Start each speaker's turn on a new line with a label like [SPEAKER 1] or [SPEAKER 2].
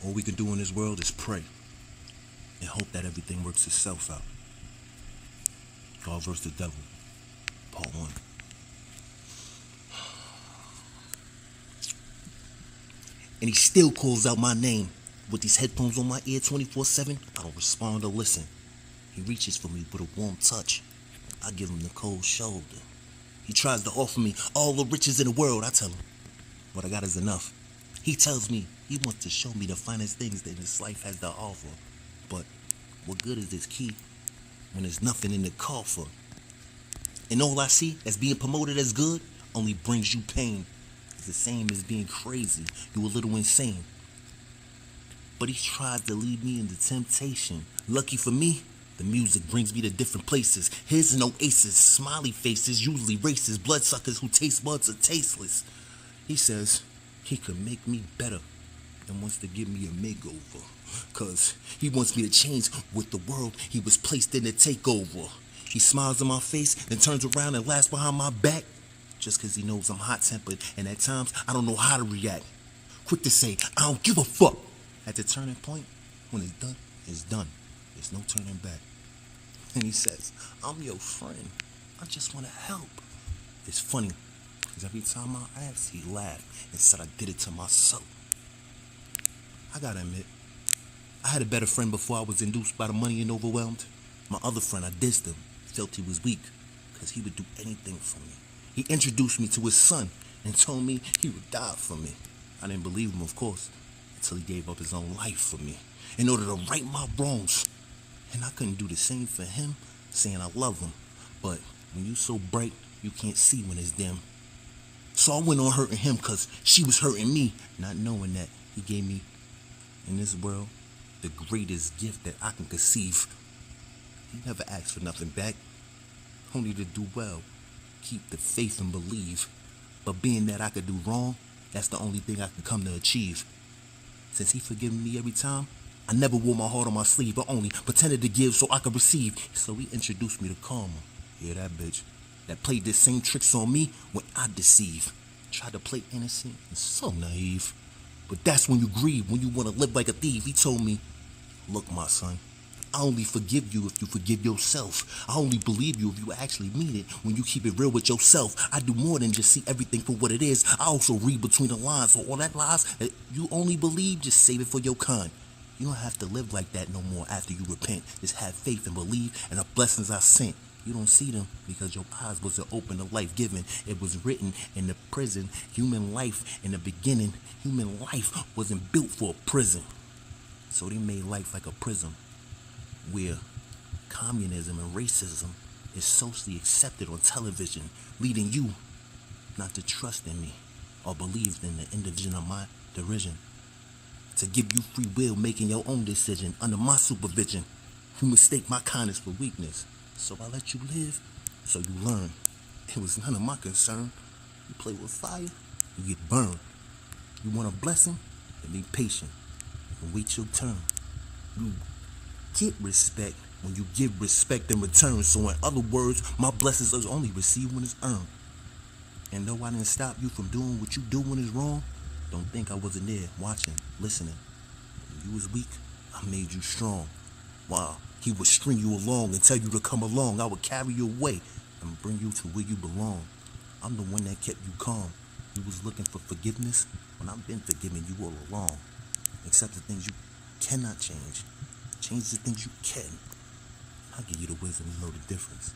[SPEAKER 1] All we can do in this world is pray and hope that everything works itself out. V.S The Devil, Part 1. And he still calls out my name. With these headphones on my ear 24/7, I don't respond or listen. He reaches for me with a warm touch. I give him the cold shoulder. He tries to offer me all the riches in the world. I tell him, what I got is enough. He tells me he wants to show me the finest things that this life has to offer. But what good is this key when there's nothing in the coffer? And all I see as being promoted as good only brings you pain. It's the same as being crazy. You a little insane. But he tries to lead me into temptation. Lucky for me, the music brings me to different places. His and oasis, smiley faces, usually racist, bloodsuckers who taste buds are tasteless. He says he could make me better and wants to give me a makeover. Cause he wants me to change with the world he was placed in to take over. He smiles in my face, then turns around and laughs behind my back. Just cause he knows I'm hot-tempered and at times I don't know how to react. Quick to say, I don't give a fuck. At the turning point, when it's done, it's done. There's no turning back. And he says, I'm your friend. I just want to help. It's funny, because every time I asked, he laughed and said I did it to myself. I gotta admit, I had a better friend before I was induced by the money and overwhelmed. My other friend, I dissed him, felt he was weak, because he would do anything for me. He introduced me to his son and told me he would die for me. I didn't believe him, of course, until he gave up his own life for me in order to right my wrongs. And I couldn't do the same for him, saying I love him. But when you so bright, you can't see when it's dim. So I went on hurting him because she was hurting me, not knowing that he gave me, in this world, the greatest gift that I can conceive. He never asked for nothing back, only to do well, keep the faith and believe. But being that I could do wrong, that's the only thing I could come to achieve. Since he forgiven me every time, I never wore my heart on my sleeve, but only pretended to give so I could receive. So he introduced me to karma. Yeah, that bitch. That played the same tricks on me when I deceive. Tried to play innocent and so naive. But that's when you grieve, when you want to live like a thief. He told me, look, my son, I only forgive you if you forgive yourself. I only believe you if you actually mean it when you keep it real with yourself. I do more than just see everything for what it is. I also read between the lines. So all that lies that you only believe, just save it for your kind. You don't have to live like that no more after you repent. Just have faith and believe in the blessings I sent. You don't see them because your eyes wasn't open to life given. It was written in the prison. Human life in the beginning. Human life wasn't built for a prison. So they made life like a prison, where communism and racism is socially accepted on television, leading you not to trust in me or believe in the individual of my derision. To give you free will, making your own decision under my supervision. You mistake my kindness for weakness, so I let you live, so you learn. It was none of my concern. You play with fire, you get burned. You want a blessing? Then be patient and wait your turn. You get respect when you give respect in return. So in other words, my blessings are only received when it's earned. And though I didn't stop you from doing what you do when it's wrong, don't think I wasn't there, watching, listening. When you was weak, I made you strong. Wow, he would string you along and tell you to come along. I would carry you away and bring you to where you belong. I'm the one that kept you calm. You was looking for forgiveness when I've been forgiving you all along. Accept the things you cannot change. Change the things you can. I'll give you the wisdom to know the difference.